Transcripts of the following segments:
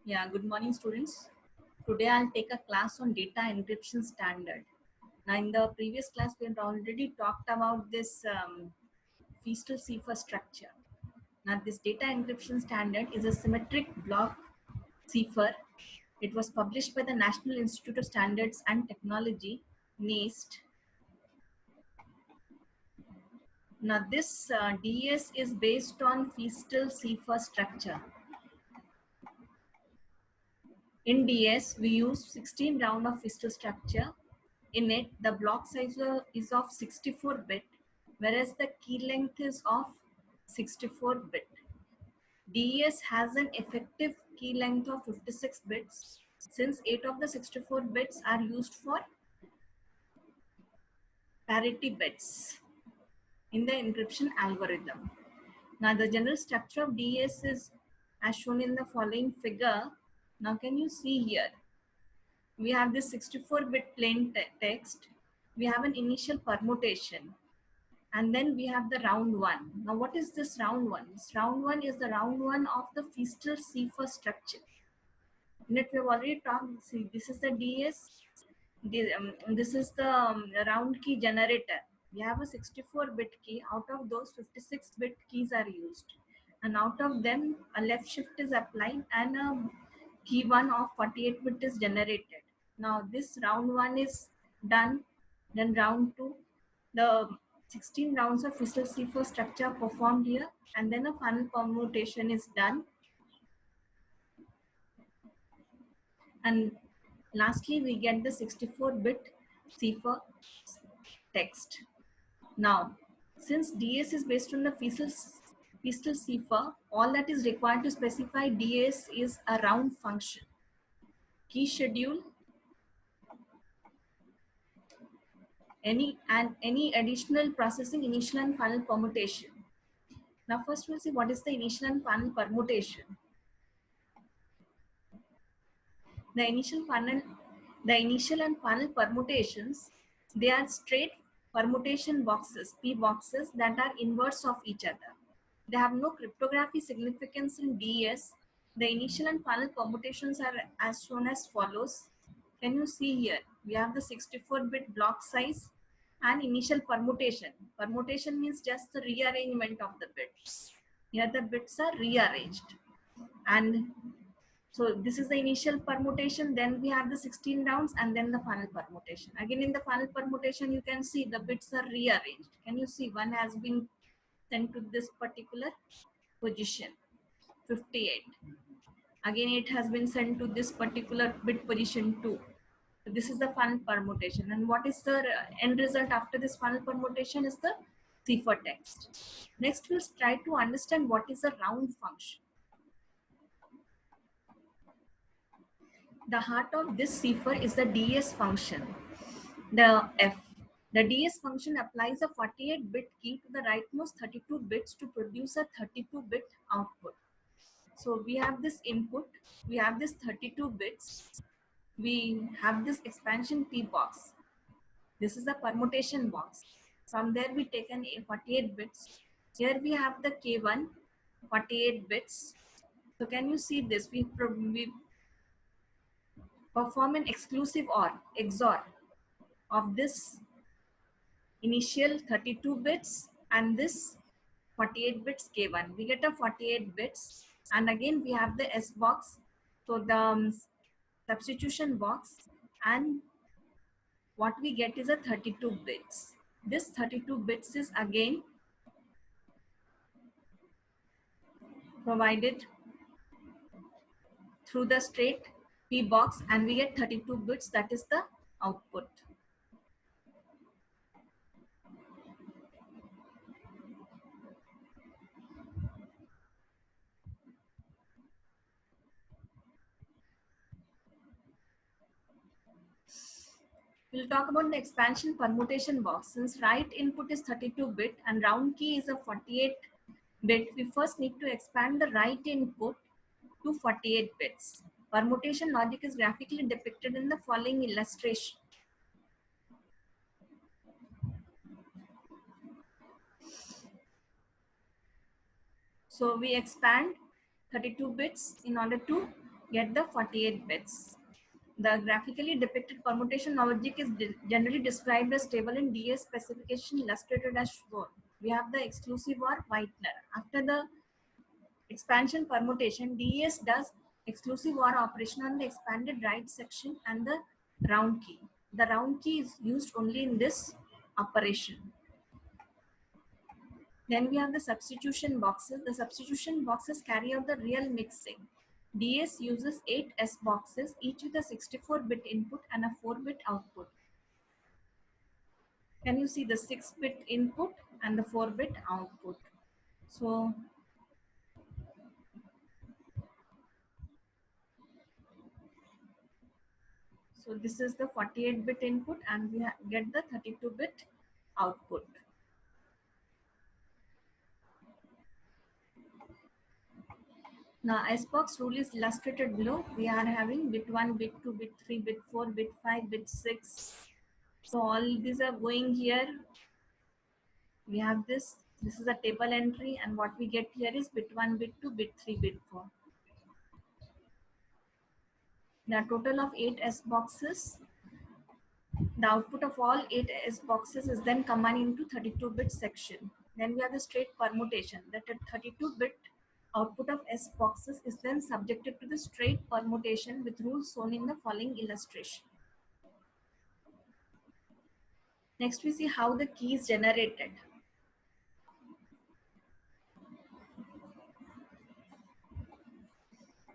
Yeah, good morning, students. Today I'll take a class on data encryption standard. Now, in the previous class, we had already talked about this feistel cipher structure. Now, this data encryption standard is a symmetric block cipher. It was published by the National Institute of Standards and Technology, NIST. Now, this DES is based on feistel cipher structure. In DS, we use 16 round of feistel structure. In it, the block size is of 64 bit, whereas the key length is of 64 bit. DES has an effective key length of 56 bits, since 8 of the 64 bits are used for parity bits in the encryption algorithm. Now, the general structure of DES is as shown in the following figure. Now, can you see here? We have this 64-bit plain text. We have an initial permutation. And then we have the round one. Now, what is this round one? This round one is the round one of the feistel cipher structure. In it, we have already talked. See, this is the DS. This is the round key generator. We have a 64-bit key. Out of those, 56-bit keys are used. And out of them, a left shift is applied and a key one of 48-bit is generated. Now, this round one is done. Then round two, the 16 rounds of feistel cipher structure performed here, and then a final permutation is done. And lastly, we get the 64-bit cipher text. Now, since DS is based on the feistel cipher, all that is required to specify DS is a round function. Key schedule, any additional processing, initial and final permutation. Now, first we'll see what is the initial and final permutation. The initial and final permutations, they are straight permutation boxes, P boxes, that are inverse of each other. They have no cryptography significance in DES. The initial and final permutations are as shown as follows. Can you see here? We have the 64-bit block size and initial permutation. Permutation means just the rearrangement of the bits. Here the bits are rearranged. And so this is the initial permutation, then we have the 16 rounds and then the final permutation. Again, in the final permutation, you can see the bits are rearranged. Can you see one has been sent to this particular position, 58. Again, it has been sent to this particular bit position 2. So this is the final permutation. And what is the end result after this final permutation is the cipher text. Next, we'll try to understand what is a round function. The heart of this cipher is the DS function, the F. The DS function applies a 48-bit key to the rightmost 32 bits to produce a 32-bit output. So we have this input, we have this 32 bits, we have this expansion P box. This is the permutation box. From there we take an 48 bits. Here we have the K1, 48 bits. So can you see this? We perform an exclusive OR, XOR of this initial 32 bits and this 48 bits K1. We get a 48 bits and again we have the S box. So the substitution box, and what we get is a 32 bits. This 32 bits is again provided through the straight P box and we get 32 bits, that is the output. We'll talk about the expansion permutation box. Since right input is 32-bit and round key is a 48-bit, we first need to expand the right input to 48 bits. Permutation logic is graphically depicted in the following illustration. So we expand 32 bits in order to get the 48 bits. The graphically depicted permutation logic is generally described as table in DS specification illustrated as shown. We have the exclusive or whitener. After the expansion permutation, DES does exclusive OR operation on the expanded right section and the round key. The round key is used only in this operation. Then we have the substitution boxes. The substitution boxes carry out the real mixing. DS uses 8 S boxes, each with a 64-bit input and a 4-bit output. Can you see the 6-bit input and the 4-bit output? So this is the 48-bit input and we get the 32-bit output. Now SBox rule is illustrated below. We are having bit 1, bit 2, bit 3, bit 4, bit 5, bit 6. So all these are going here. We have this. This is a table entry and what we get here is bit 1, bit 2, bit 3, bit 4. The total of 8 S boxes. The output of all 8 S boxes is then combined into 32-bit section. Then we have the straight permutation. That 32-bit output of S boxes is then subjected to the straight permutation with rules shown in the following illustration. Next we see how the key is generated.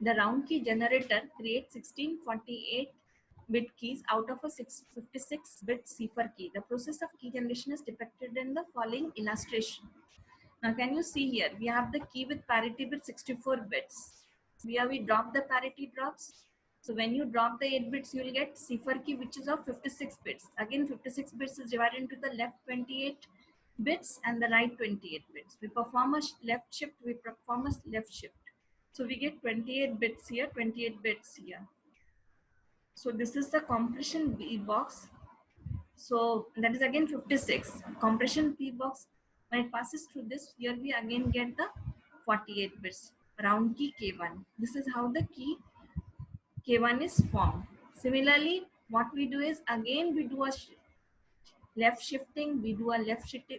The round key generator creates 16 48-bit keys out of a 56-bit cipher key. The process of key generation is depicted in the following illustration. Now can you see here, we have the key with parity bit 64 bits. Here we drop the parity drops. So when you drop the 8 bits, you will get cipher key which is of 56 bits. Again 56 bits is divided into the left 28 bits and the right 28 bits. We perform a left shift, we perform a left shift. So we get 28 bits here, 28 bits here. So this is the compression P box. So that is again 56. Compression P box, when it passes through this, here we again get the 48 bits. Round key K1. This is how the key K1 is formed. Similarly, what we do is again we do a left shifting, we do a left shift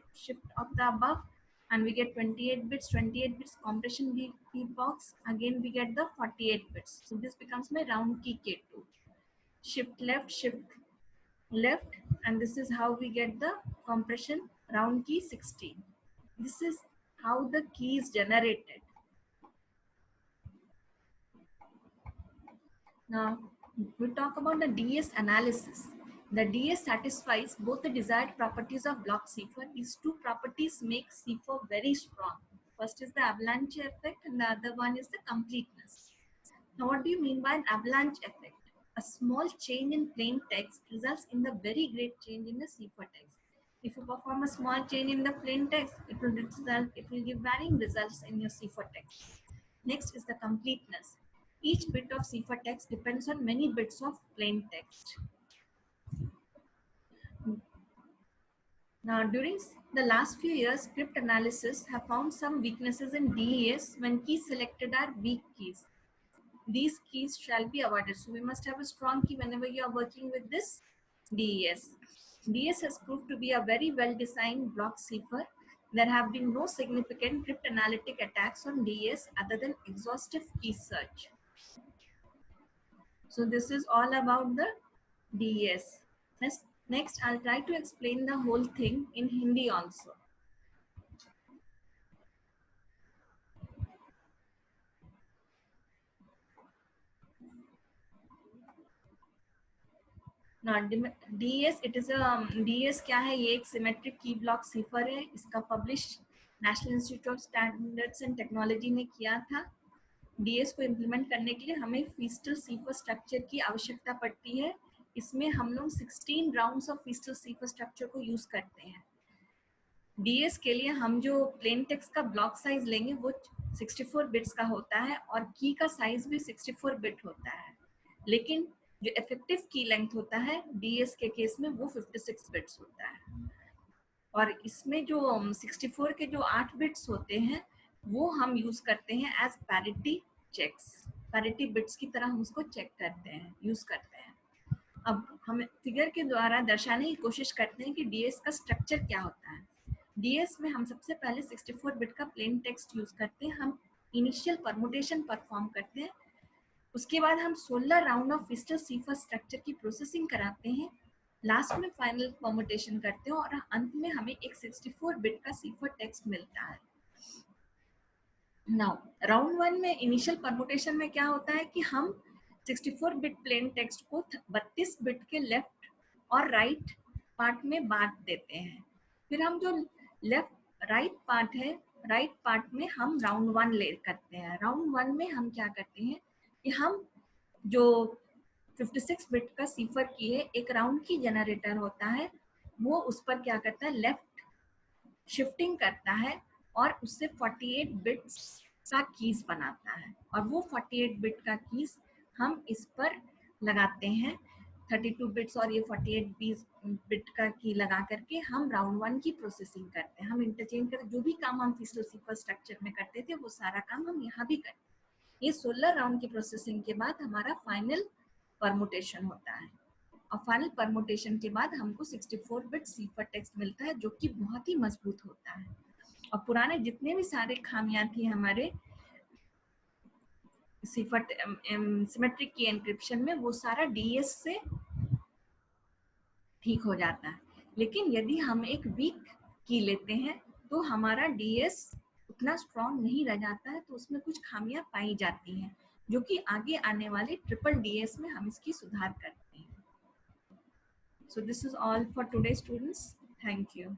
of the above and we get 28 bits compression P box. Again we get the 48 bits. So this becomes my round key K2. Shift left and this is how we get the compression round key 16. This is how the key is generated. Now we talk about the DS analysis. The DS satisfies both the desired properties of block cipher. These two properties make cipher very strong. First is the avalanche effect and the other one is the completeness. Now what do you mean by an avalanche effect? A small change in plain text results in the very great change in the cipher text. If you perform a small change in the plain text, it will give varying results in your cipher text. Next is the completeness. Each bit of cipher text depends on many bits of plain text. Now, during the last few years, cryptanalysis have found some weaknesses in DES when keys selected are weak keys. These keys shall be avoided. So we must have a strong key whenever you are working with this DES. DES has proved to be a very well-designed block cipher. There have been no significant cryptanalytic attacks on DES other than exhaustive key search. So this is all about the DES. Next, I'll try to explain the whole thing in Hindi also. Now, DES, it is a DES क्या है? ये एक symmetric की block cipher है. इसका publish national institute of standards and technology ने किया था. DES को इम्प्लीमेंट करने के लिए हमें फीस्टल सिफर स्ट्रक्चर की आवश्यकता पड़ती है. इसमें हम लोग 16 राउंड्स ऑफ फीस्टल सिफर स्ट्रक्चर को यूज करते हैं. DES के लिए हम जो प्लेन टेक्स्ट का ब्लॉक साइज लेंगे वो 64 बिट्स का होता है और की का साइज भी 64 बिट होता है. लेकिन जो इफेक्टिव की लेंथ होता है DES के केस में वो 56 बिट्स होता है. और इसमें जो 64 के जो 8 बिट्स होते हैं वो हम यूज करते हैं as parity checks. Parity bits की तरह हम उसको चेक करते हैं, यूज करते हैं। अब हम फिगर के द्वारा दर्शाने की कोशिश करते हैं कि डीएस का स्ट्रक्चर क्या होता है। डीएस में हम सबसे पहले 64 बिट का प्लेन टेक्स्ट यूज करते हैं, हम इनिशियल परमुटेशन परफॉर्म करते हैं, उसके बाद हम 16 राउंड ऑफ फिस्टर सीफर स्ट्रक्चर की प्रोसेसिंग कराते हैं, लास्ट में फाइनल परमुटेशन करते हैं और अंत में हमें एक 64 बिट का सीफर टेक्स्ट मिलता है। नाउ राउंड 1 में इनिशियल परमुटेशन में क्या होता है कि हम 64 बिट प्लेन टेक्स्ट को 32 बिट के लेफ्ट और राइट पार्ट में बांट देते हैं। फिर हम जो लेफ्ट राइट पार्ट है, राइट पार्ट में हम राउंड 1 ले करते हैं। राउंड 1 में हम क्या करते हैं कि हम जो 56 बिट का सीफर की है, एक राउंड की जनरेटर होता है, वो उस पर क्या करता है, लेफ्ट शिफ्टिंग करता है और उससे 48 बिट्स का कीज बनाता है, और वो 48 बिट का कीज हम इस पर लगाते हैं। 32 बिट्स और ये 48 बिट का की लगा करके हम राउंड 1 की प्रोसेसिंग करते हैं। हम इंटरचेंज करते, जो भी काम हम फिस्टर सीफर स्ट्रक्चर में करते थे वो सारा काम हम यहाँ भी करते हैं। ये 16 राउंड की प्रोसेसिंग के बाद हमारा फाइनल परमुटेशन होता है, और फाइनल परमुटेशन के बाद हमको 64 बिट सीफर टेक्स्ट मिलता है, जो कि बहुत ही मजबूत होता है। और पुराने जितने भी सारे खामियां थी हमारे सीफर सिमेट्रिक की एन्क्रिप्शन में, वो सारा डीएस से ठीक हो जाता है। लेकिन यदि हम एक वीक की लेते हैं तो हमारा डीएस उतना स्ट्रॉन्ग नहीं रह जाता है, तो उसमें कुछ खामियां पाई जाती हैं, जो कि आगे आने वाले ट्रिपल डीएस में हम इसकी सुधार करते हैं। So this is all for today, students. Thank you.